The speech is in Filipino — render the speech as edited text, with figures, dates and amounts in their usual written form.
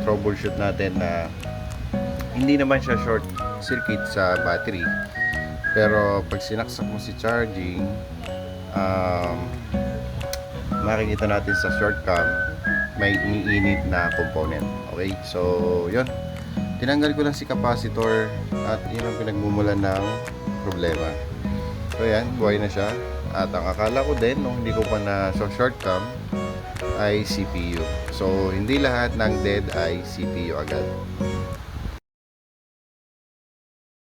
troubleshoot natin na hindi naman siya short circuit sa battery, pero pag sinaksak mo si charging, makikita natin sa short cam may iniinit na component. Okay, so yun, tinanggal ko lang si capacitor at yun ang pinagmumulan ng problema. So yan, buhay na siya. At ang akala ko din nung hindi ko pa na short cam ay CPU. So hindi lahat ng dead ay CPU agad.